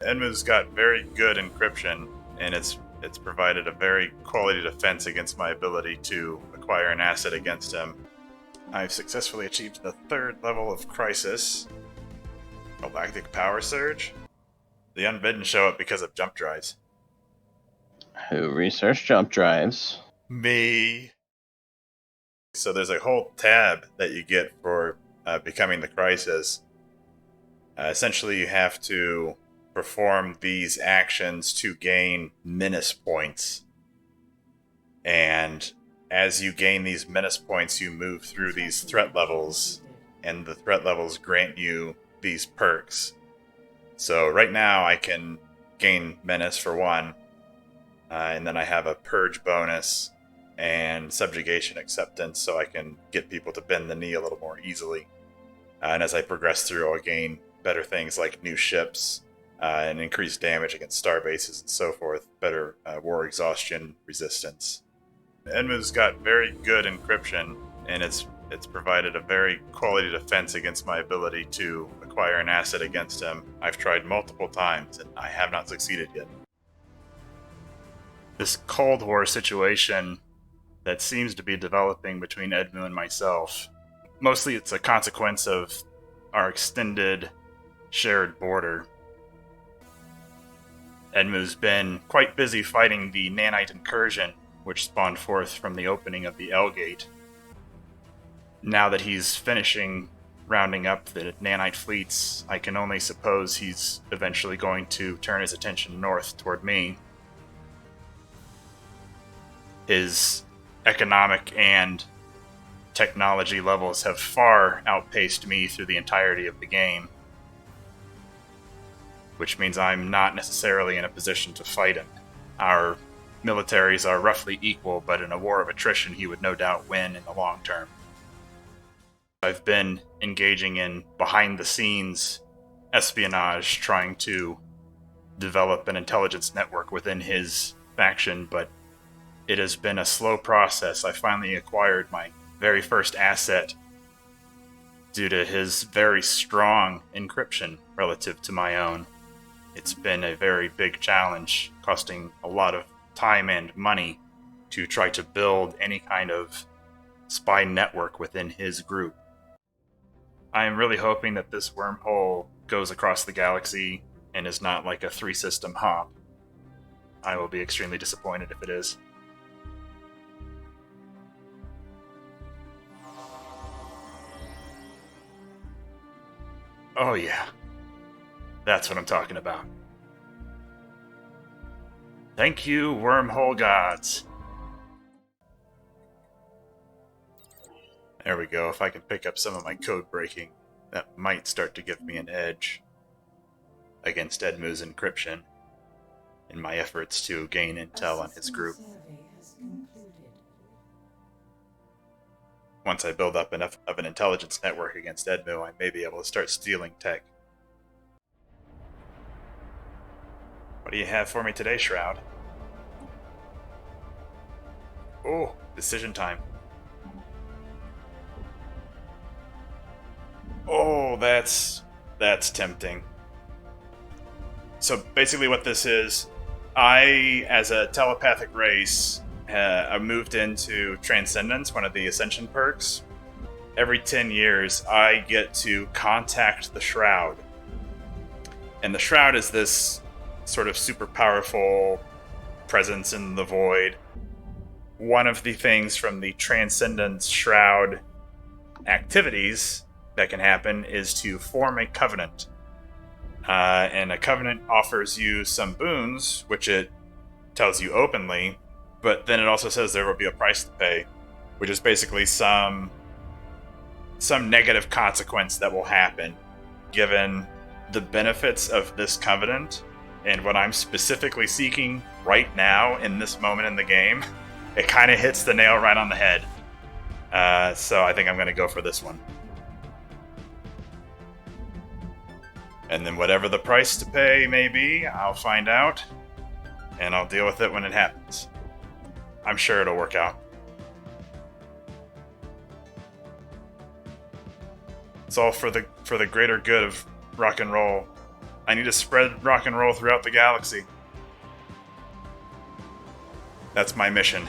Enmu's got very good encryption, and it's provided a very quality defense against my ability to acquire an asset against him. I've successfully achieved the 3rd level of Crisis, Galactic Power Surge. The Unbidden show up because of jump drives. Who researched jump drives? Me. So there's a whole tab that you get for becoming the Crisis. Essentially, you have to perform these actions to gain menace points. And as you gain these menace points, you move through these threat levels, and the threat levels grant you these perks. So right now I can gain menace for one, and then I have a purge bonus and subjugation acceptance, so I can get people to bend the knee a little more easily. And as I progress through, I'll gain better things like new ships and increased damage against star bases and so forth, better war exhaustion resistance. Enmu's got very good encryption, and it's provided a very quality defense against my ability to acquire an asset against him. I've tried multiple times, and I have not succeeded yet. This Cold War situation that seems to be developing between Enmu and myself, mostly it's a consequence of our extended shared border. Enmu's been quite busy fighting the nanite incursion, which spawned forth from the opening of the L Gate. Now that he's finishing rounding up the nanite fleets, I can only suppose he's eventually going to turn his attention north toward me. His economic and technology levels have far outpaced me through the entirety of the game, which means I'm not necessarily in a position to fight him. Our militaries are roughly equal, but in a war of attrition, he would no doubt win in the long term. I've been engaging in behind-the-scenes espionage, trying to develop an intelligence network within his faction, but it has been a slow process. I finally acquired my very first asset due to his very strong encryption relative to my own. It's been a very big challenge, costing a lot of time and money to try to build any kind of spy network within his group. I am really hoping that this wormhole goes across the galaxy and is not like a 3-system hop. I will be extremely disappointed if it is. Oh yeah, that's what I'm talking about. Thank you, wormhole gods. There we go. If I can pick up some of my code breaking, that might start to give me an edge against Enmu's encryption in my efforts to gain intel on his group. Once I build up enough of an intelligence network against Enmu, I may be able to start stealing tech. What do you have for me today, Shroud? Oh, decision time. Oh, that's tempting. So basically what this is, I, as a telepathic race, I moved into Transcendence, one of the Ascension perks. Every 10 years, I get to contact the Shroud. And the Shroud is this sort of super powerful presence in the void. One of the things from the Transcendence Shroud activities that can happen is to form a covenant. And a covenant offers you some boons, which it tells you openly, but then it also says there will be a price to pay, which is basically some negative consequence that will happen given the benefits of this covenant and what I'm specifically seeking right now in this moment in the game. It kind of hits the nail right on the head. So I think I'm going to go for this one. And then whatever the price to pay may be, I'll find out, and I'll deal with it when it happens. I'm sure it'll work out. It's all for the greater good of rock and roll. I need to spread rock and roll throughout the galaxy. That's my mission.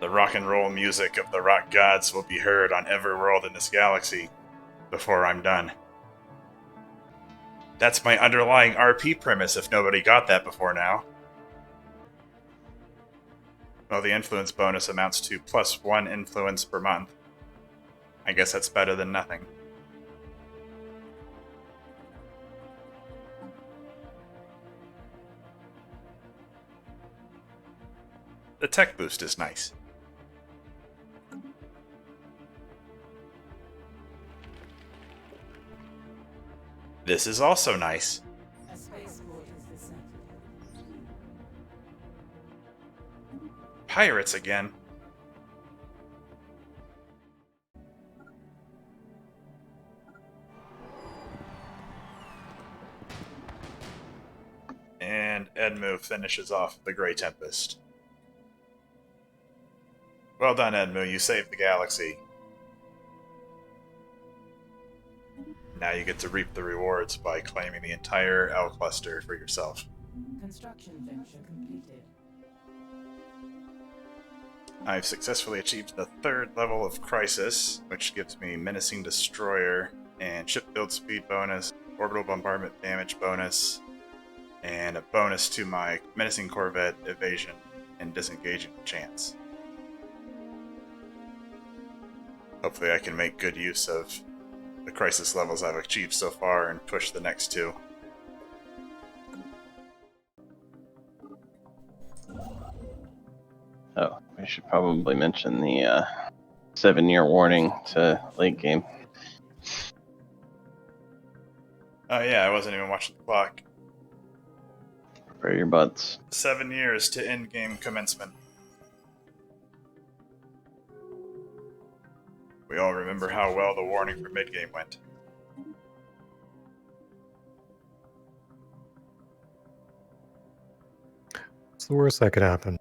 The rock and roll music of the rock gods will be heard on every world in this galaxy before I'm done. That's my underlying RP premise, if nobody got that before now. Well, the influence bonus amounts to +1 influence per month. I guess that's better than nothing. The tech boost is nice. This is also nice. A spaceport is deserted. Pirates again. And Edmu finishes off the Grey Tempest. Well done, Edmu. You saved the galaxy. Now you get to reap the rewards by claiming the entire L cluster for yourself. Construction venture completed. I've successfully achieved the 3rd level of Crisis, which gives me Menacing Destroyer and Ship Build Speed bonus, Orbital Bombardment Damage bonus, and a bonus to my Menacing Corvette Evasion and Disengaging chance. Hopefully I can make good use of the Crisis levels I've achieved so far and push the next 2. Oh, we should probably mention the 7-year warning to late game. Oh yeah, I wasn't even watching the clock. Prepare your butts. 7 years to end-game commencement. We all remember how well the warning for mid-game went. What's the worst that could happen?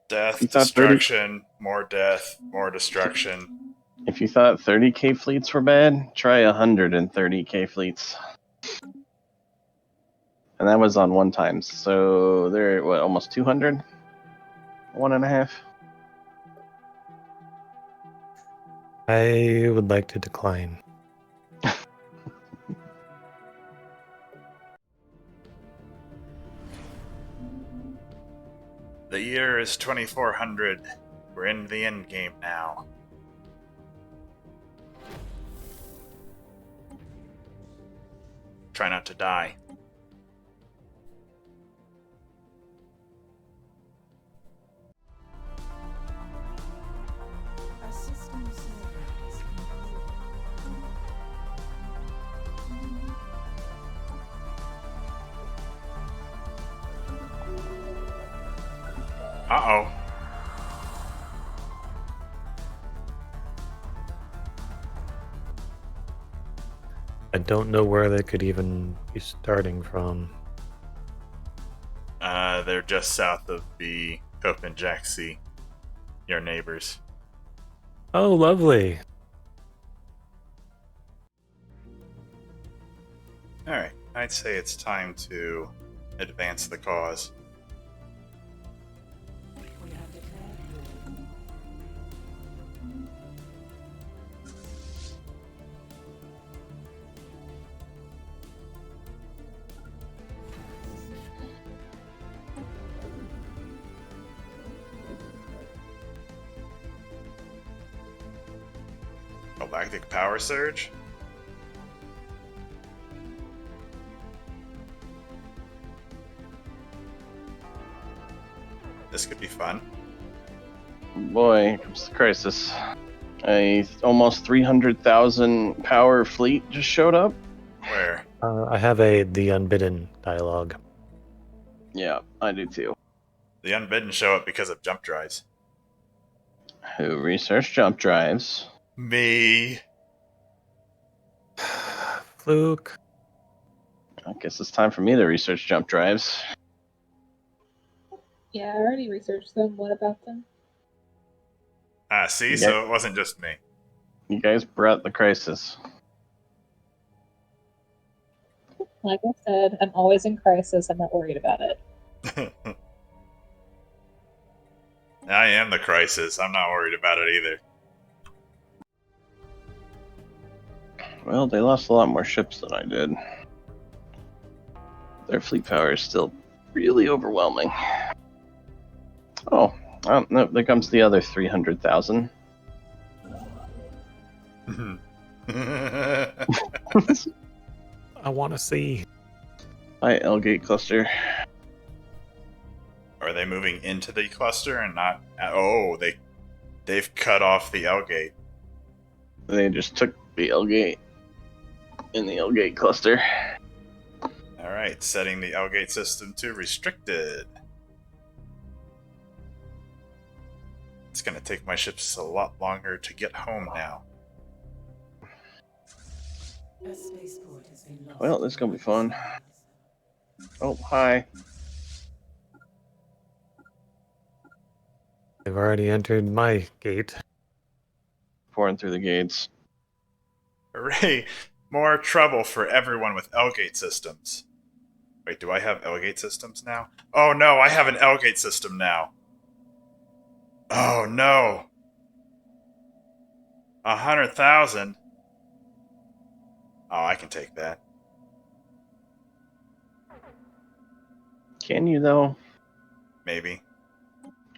Death, You thought destruction, more death, more destruction. If you thought 30k fleets were bad, try 130k fleets. And that was on 1 time, so they're, what, almost 200? 1.5? I would like to decline. The year is 2400. We're in the end game now. Try not to die. A system server is Uh-oh. I don't know where they could even be starting from. They're just south of the Cope and Jack Sea. Your neighbors. Oh, lovely. Alright, I'd say it's time to advance the cause. We have declared war. Galactic Power Surge? This could be fun. Boy, here comes the crisis. A almost 300,000 power fleet just showed up. Where? I have the Unbidden dialogue. Yeah, I do too. The Unbidden show up because of jump drives. Who researched jump drives? Me. Fluke. I guess it's time for me to research jump drives. Yeah, I already researched them. What about them? Ah, see, Yeah. so it wasn't just me. You guys brought the crisis. Like I said, I'm always in crisis. I'm not worried about it. I am the crisis. I'm not worried about it either. Well, they lost a lot more ships than I did. Their fleet power is still really overwhelming. Oh, no, there comes the other 300,000. I want to see. Hi, Elgate Cluster. Are they moving into the cluster and not? Oh, they've cut off the L gate. They just took the Elgate in the Elgate Cluster. All right, setting the L gate system to restricted. It's gonna take my ships a lot longer to get home now. A spaceport has been lost. Well, this is gonna be fun. Oh, hi. They've already entered my gate. Pouring through the gates. Hooray! More trouble for everyone with L gate systems. Wait, do I have L gate systems now? Oh no, I have an L gate system now. Oh no. 100,000. Oh, I can take that. Can you, though? Maybe.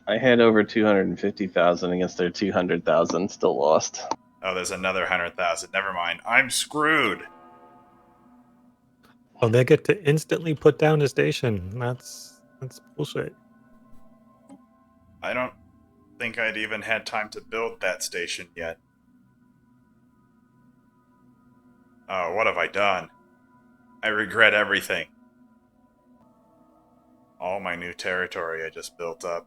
I had over 250,000 against their 200,000. Still lost. Oh, there's another 100,000. Never mind. I'm screwed. Oh, they get to instantly put down a station. That's bullshit. I don't think I'd even had time to build that station yet. Oh, what have I done? I regret everything. All my new territory I just built up.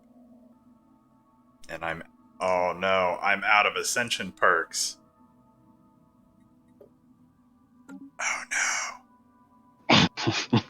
And oh no, I'm out of ascension perks. Oh no.